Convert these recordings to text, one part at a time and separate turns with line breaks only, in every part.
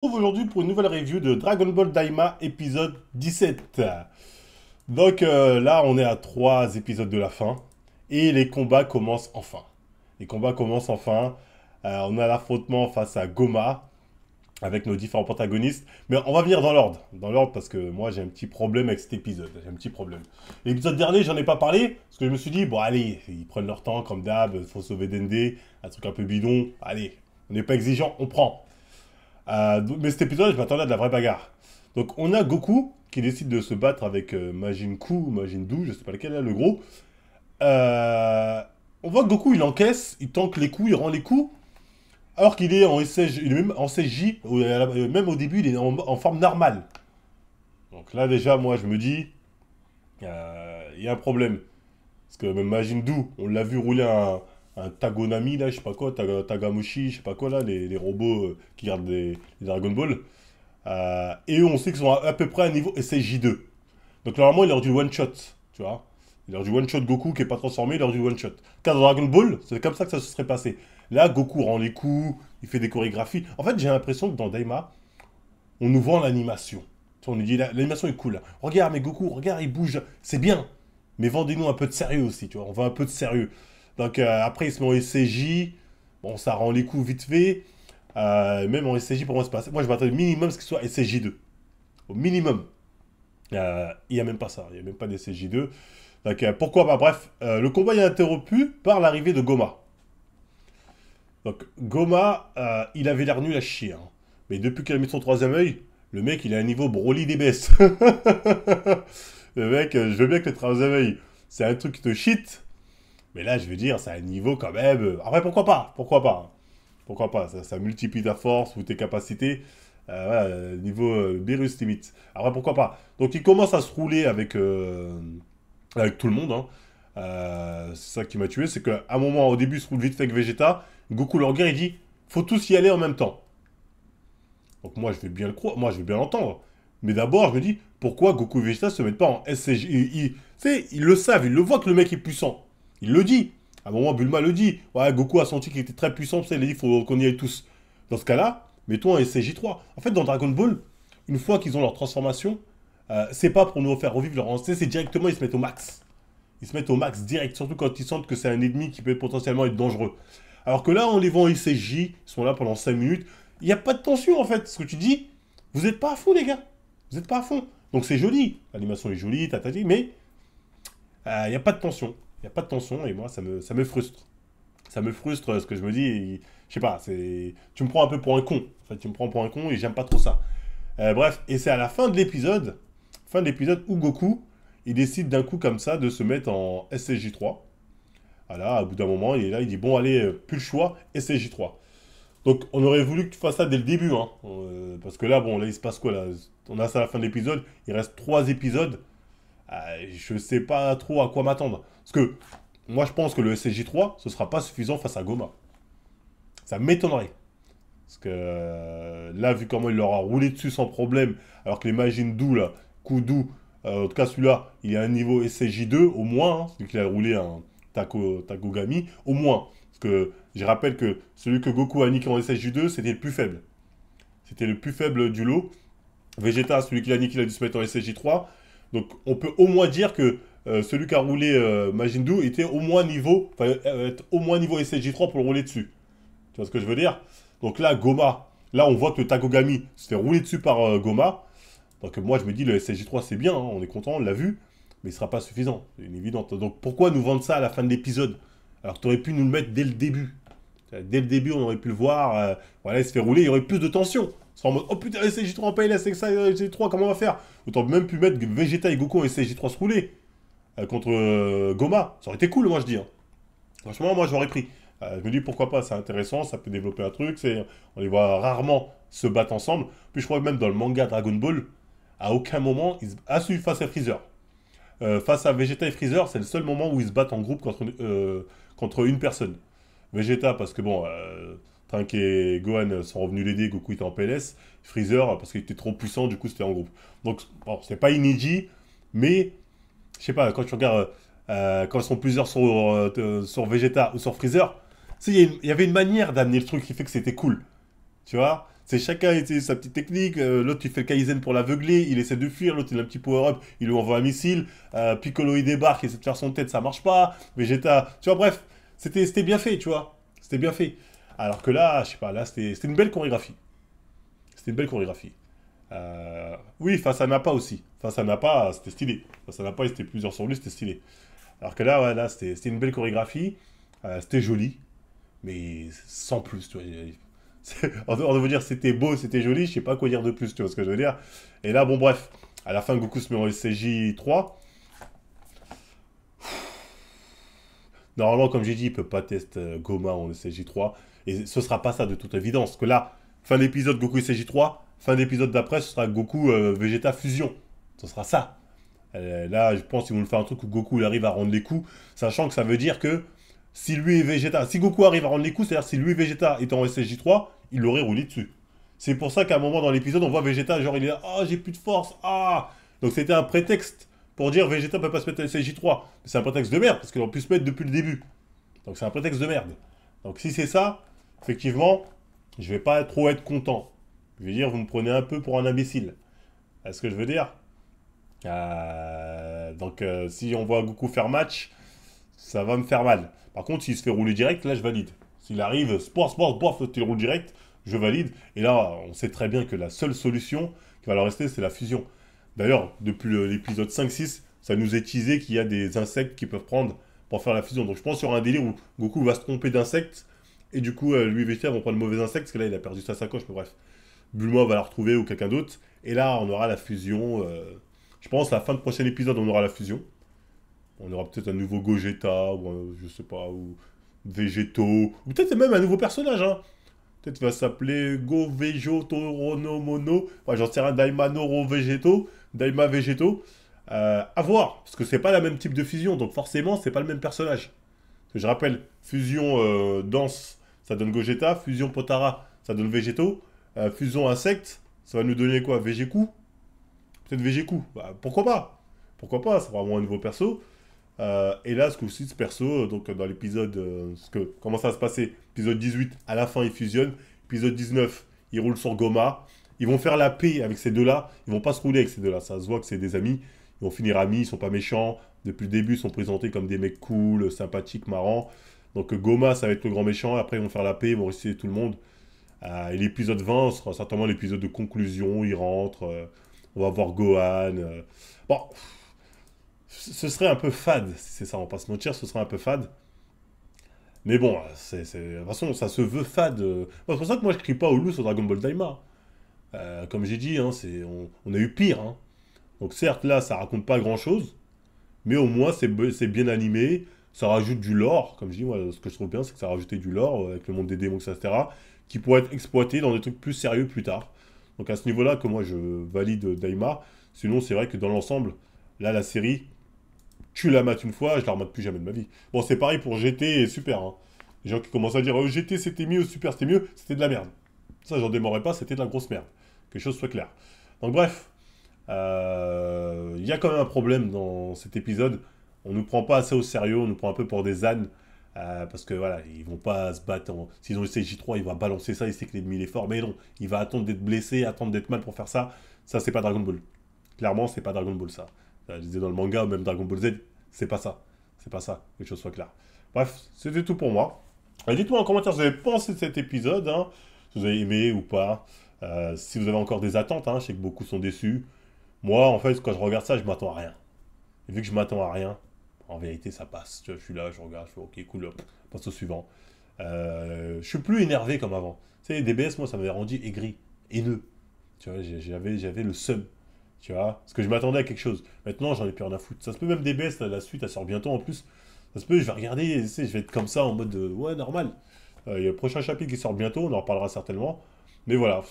Aujourd'hui pour une nouvelle review de Dragon Ball Daima épisode 17. Donc là on est à 3 épisodes de la fin et les combats commencent enfin. Les combats commencent enfin. On a l'affrontement face à Goma avec nos différents protagonistes. Mais on va venir dans l'ordre. Dans l'ordre parce que moi j'ai un petit problème avec cet épisode. J'ai un petit problème. L'épisode dernier j'en ai pas parlé parce que je me suis dit bon allez, ils prennent leur temps comme d'hab, il faut sauver Dende, un truc un peu bidon. Allez, on n'est pas exigeant, on prend. Mais cet épisode, je m'attendais à de la vraie bagarre. Donc on a Goku qui décide de se battre avec Majin Ku ou Majin Buu, je sais pas lequel, là, le gros. On voit que Goku il encaisse, il tanque les coups, il rend les coups, alors qu'il est en SSJ, il est même en CJ, même au début il est en forme normale. Donc là déjà moi je me dis, il y a un problème. Parce que même Majin Buu, on l'a vu rouler un Tagonami là, je sais pas quoi, Tagamushi, je sais pas quoi là, les robots qui gardent les Dragon Ball. Et eux, on sait qu'ils sont à peu près à niveau SSJ2. Donc normalement, il aurait dû one-shot, tu vois. Il aurait dû one-shot Goku qui est pas transformé, il aurait dû one-shot. Car dans Dragon Ball, c'est comme ça que ça se serait passé. Là, Goku rend les coups, il fait des chorégraphies. En fait, j'ai l'impression que dans Daima, on nous vend l'animation. Tu vois, on nous dit, l'animation est cool. Regarde, mais Goku, regarde, il bouge. C'est bien. Mais vendez-nous un peu de sérieux aussi, tu vois. On veut un peu de sérieux. Donc après, il se met en SCJ. Bon, ça rend les coups vite fait. Même en SCJ, pour moi, c'est pas assez. Moi, je m'attendais au minimum à ce qu'il soit SCJ2. Au minimum. Il n'y a même pas ça. Il n'y a même pas d'SCJ2. Donc pourquoi pas. Bref, le combat est interrompu par l'arrivée de Goma. Donc Goma, il avait l'air nul à chier, hein. Mais depuis qu'il a mis son troisième œil, le mec, il a un niveau Broly des bestes. Le mec, je veux bien que le troisième œil, c'est un truc qui te cheat. Mais là, je veux dire, c'est un niveau quand même. Après, pourquoi pas? Pourquoi pas? Pourquoi pas? Ça multiplie ta force ou tes capacités. Voilà, niveau Beerus limite. Après, pourquoi pas? Donc, il commence à se rouler avec tout le monde, hein. C'est ça qui m'a tué. C'est qu'à un moment, au début, il se roule vite fait avec Vegeta. Goku le regarde, il dit faut tous y aller en même temps. Donc, moi, je vais bien le croire. Moi, je vais bien l'entendre. Mais d'abord, je me dis pourquoi Goku et Vegeta se mettent pas en SCJ? Tu sais, ils le savent, ils le voient que le mec est puissant. Il le dit. À un moment, Bulma le dit. Ouais, Goku a senti qu'il était très puissant, il a dit il faut qu'on y aille tous. Dans ce cas-là, mettons un SCJ3. En fait, dans Dragon Ball, une fois qu'ils ont leur transformation, c'est pas pour nous faire revivre leur ancien, c'est directement, ils se mettent au max. Ils se mettent au max direct, surtout quand ils sentent que c'est un ennemi qui peut potentiellement être dangereux. Alors que là, on les voit en SCJ, ils sont là pendant 5 minutes. Il n'y a pas de tension en fait. Ce que tu dis, vous n'êtes pas à fond, les gars. Vous n'êtes pas à fond. Donc c'est joli. L'animation est jolie, tatati, mais il n'y a pas de tension. Il n'y a pas de tension et moi, ça me frustre. Ça me frustre ce que je me dis. Je sais pas, tu me prends un peu pour un con. En fait, tu me prends pour un con et j'aime pas trop ça. Bref, et c'est à la fin de l'épisode où Goku, il décide d'un coup comme ça de se mettre en SSJ3. Voilà, au bout d'un moment, il est là, il dit bon, allez, plus le choix, SSJ3. Donc, on aurait voulu que tu fasses ça dès le début, hein. Parce que là, bon, là, il se passe quoi là? On a ça à la fin de l'épisode, il reste 3 épisodes. Je sais pas trop à quoi m'attendre. Parce que moi, je pense que le SSJ3, ce sera pas suffisant face à Goma. Ça m'étonnerait. Parce que là, vu comment il leur a roulé dessus sans problème, alors que les Majin Buu, là, Kudu, en tout cas celui-là, il est à un niveau SSJ2 au moins, hein, celui qui a roulé un Takogami, au moins. Parce que je rappelle que celui que Goku a niqué en SSJ2, c'était le plus faible. C'était le plus faible du lot. Vegeta, celui qui l'a niqué, il a dû se mettre en SSJ3. Donc on peut au moins dire que celui qui a roulé Majin Buu était au moins niveau, enfin, au moins niveau SSJ3 pour le rouler dessus. Tu vois ce que je veux dire? Donc là, Goma, là on voit que le Takogami se fait rouler dessus par Goma. Donc moi je me dis le SSJ3 c'est bien, hein, on est content, on l'a vu, mais il sera pas suffisant, c'est une évidente. Donc pourquoi nous vendre ça à la fin de l'épisode? Alors que tu aurais pu nous le mettre dès le début. Dès le début on aurait pu le voir, voilà il se fait rouler, il y aurait plus de tension. On serait en mode oh putain SSJ3 en PLS, c'est que ça SSJ3 comment on va faire? Autant même pu mettre Vegeta et Goku en SSJ3 se rouler contre Goma, ça aurait été cool moi je dis, hein. Franchement, moi j'aurais pris. Je me dis pourquoi pas, c'est intéressant, ça peut développer un truc. On les voit rarement se battre ensemble. Puis je crois que même dans le manga Dragon Ball, à aucun moment, celui face à Freezer. Face à Vegeta et Freezer, c'est le seul moment où ils se battent en groupe contre une personne. Vegeta, parce que bon, Trunks et Gohan sont revenus l'aider, Goku était en PLS. Freezer, parce qu'il était trop puissant, du coup c'était en groupe. Donc, bon, c'est pas inédit, mais je sais pas, quand tu regardes, quand ils sont plusieurs sur Vegeta ou sur Freezer, tu sais, il y avait une manière d'amener le truc qui fait que c'était cool. Tu vois? C'est chacun essaie sa petite technique. L'autre, il fait le Kaizen pour l'aveugler. Il essaie de fuir. L'autre, il a un petit power-up. Il lui envoie un missile. Piccolo, il débarque. Il essaie de faire son tête. Ça marche pas. Vegeta. Tu vois, bref. C'était bien fait, tu vois. C'était bien fait. Alors que là, je sais pas, là, c'était une belle chorégraphie. C'était une belle chorégraphie. Oui, face à Nappa aussi. Face à Nappa, c'était stylé. Face à Nappa, il était plusieurs sur lui, c'était stylé. Alors que là, ouais, là, c'était une belle chorégraphie. C'était joli, mais sans plus, tu vois. En dehors de vous dire c'était beau, c'était joli, je sais pas quoi dire de plus, tu vois ce que je veux dire. Et là, bon, bref, à la fin, Goku se met en SCJ 3. Normalement, comme j'ai dit, il peut pas tester Goma en SCJ 3. Et ce sera pas ça de toute évidence. Que là, fin d'épisode Goku SCJ 3, fin d'épisode d'après, ce sera Goku Vegeta Fusion. Ce sera ça. Là, je pense qu'ils vont nous faire un truc où Goku il arrive à rendre les coups, sachant que ça veut dire que si lui et Vegeta, si Goku arrive à rendre les coups, c'est-à-dire si lui et Vegeta étaient en SSJ3, il l'aurait roulé dessus. C'est pour ça qu'à un moment dans l'épisode, on voit Vegeta, genre il est là, ah j'ai plus de force, ah. Donc c'était un prétexte pour dire Vegeta peut pas se mettre en SSJ3. C'est un prétexte de merde, parce qu'il aurait pu se mettre depuis le début. Donc c'est un prétexte de merde. Donc si c'est ça, effectivement, je vais pas trop être content. Je vais dire, vous me prenez un peu pour un imbécile. Est-ce que je veux dire si on voit Goku faire match, ça va me faire mal. Par contre, s'il se fait rouler direct, là, je valide. S'il arrive, bof, tu roules direct, je valide. Et là, on sait très bien que la seule solution qui va leur rester, c'est la fusion. D'ailleurs, depuis l'épisode 5-6, ça nous est teasé qu'il y a des insectes qui peuvent prendre pour faire la fusion. Donc je pense qu'il y aura un délire où Goku va se tromper d'insectes, et du coup, lui et Vegeta vont prendre le mauvais insecte, parce que là, il a perdu sa sacoche, mais bref. Bulma va la retrouver ou quelqu'un d'autre. Et là, on aura la fusion. Je pense à la fin de prochain épisode, on aura la fusion. On aura peut-être un nouveau Gogeta, ou je sais pas, ou Végéto, ou peut-être même un nouveau personnage, hein. Peut-être qu'il va s'appeler Go Vejo Torono Mono, enfin, j'en sais rien, Daima Noro Végéto, Daima Végéto. À voir, parce que c'est pas la même type de fusion, donc forcément, c'est pas le même personnage. Je rappelle, fusion danse, ça donne Gogeta, fusion Potara, ça donne Végéto, fusion insecte, ça va nous donner quoi? Végécou? Peut-être Végécou. Bah, pourquoi pas? Pourquoi pas? C'est vraiment un nouveau perso. Et là, ce coup-ci, ce perso, donc dans l'épisode. Comment ça va se passer? Épisode 18, à la fin, ils fusionnent. Épisode 19, ils roulent sur Goma. Ils vont faire la paix avec ces deux-là. Ils vont pas se rouler avec ces deux-là. Ça se voit que c'est des amis. Ils vont finir amis, ils sont pas méchants. Depuis le début, ils sont présentés comme des mecs cool, sympathiques, marrants. Donc Goma, ça va être le grand méchant. Après, ils vont faire la paix, ils vont réussir tout le monde. Et l'épisode 20 sera certainement l'épisode de conclusion. Ils rentrent. On va voir Gohan. Bon, ce serait un peu fade, si c'est ça, on va pas se mentir, ce serait un peu fade. Mais bon, de toute façon, ça se veut fade. C'est pour ça que moi, je crie pas au loup sur Dragon Ball Daima. Comme j'ai dit, hein, on a eu pire, hein. Donc certes, là, ça raconte pas grand-chose, mais au moins, c'est bien animé. Ça rajoute du lore, comme je dis, moi, ce que je trouve bien, c'est que ça a rajouté du lore avec le monde des démons, etc., qui pourrait être exploité dans des trucs plus sérieux plus tard. Donc à ce niveau-là, que moi, je valide Daima. Sinon, c'est vrai que dans l'ensemble, là, la série, tu la mates une fois, je la remate plus jamais de ma vie. Bon, c'est pareil pour GT et Super, hein. Les gens qui commencent à dire GT c'était mieux, Super c'était mieux, c'était de la merde. Ça, j'en démordrai pas, c'était de la grosse merde. Que les choses soient claires. Donc, bref, il y a quand même un problème dans cet épisode. On nous prend pas assez au sérieux, on nous prend un peu pour des ânes. Parce que voilà, ils vont pas se battre. S'ils ont le CJ3, il va balancer ça, il sait que l'ennemi est fort. Mais non, il va attendre d'être blessé, attendre d'être mal pour faire ça. Ça, c'est pas Dragon Ball. Clairement, c'est pas Dragon Ball ça. Je disais dans le manga, ou même Dragon Ball Z, c'est pas ça. C'est pas ça, que les choses soient claires. Bref, c'était tout pour moi. Dites-moi en commentaire ce que vous avez pensé de cet épisode, hein, si vous avez aimé ou pas. Si vous avez encore des attentes, hein, je sais que beaucoup sont déçus. Moi, en fait, quand je regarde ça, je m'attends à rien. Et vu que je m'attends à rien, en vérité, ça passe. Tu vois, je suis là, je regarde, je fais ok, cool, hop, passe au suivant. Je suis plus énervé comme avant. Tu sais, les DBS, moi, ça m'avait rendu aigri, haineux. Tu vois, j'avais le seum. Tu vois, parce que je m'attendais à quelque chose. Maintenant, j'en ai plus rien à foutre. Ça se peut même DBS, la suite, elle sort bientôt en plus. Ça se peut, je vais regarder, tu sais, je vais être comme ça en mode ouais, normal. Il y a le prochain chapitre qui sort bientôt, on en reparlera certainement. Mais voilà,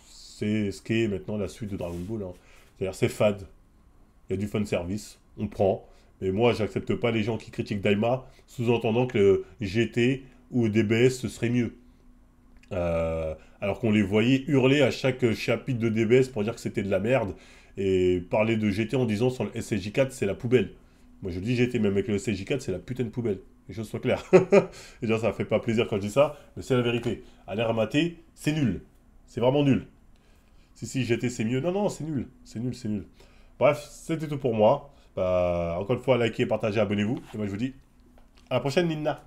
c'est ce qu'est maintenant la suite de Dragon Ball, hein. C'est-à-dire, c'est fade. Il y a du fan service, on prend. Mais moi, j'accepte pas les gens qui critiquent Daima, sous-entendant que le GT ou DBS, ce serait mieux. Alors qu'on les voyait hurler à chaque chapitre de DBS pour dire que c'était de la merde et parler de GT en disant sur le SSJ4 c'est la poubelle. Moi je dis GT, même avec le SSJ4 c'est la putain de poubelle. Les choses soient claires. Et déjà ça fait pas plaisir quand je dis ça, mais c'est la vérité. À l'air maté, c'est nul. C'est vraiment nul. Si, GT c'est mieux. Non, non, c'est nul. C'est nul, c'est nul. Bref, c'était tout pour moi. Bah, encore une fois, likez, partagez, abonnez-vous. Et moi, je vous dis à la prochaine, Nina.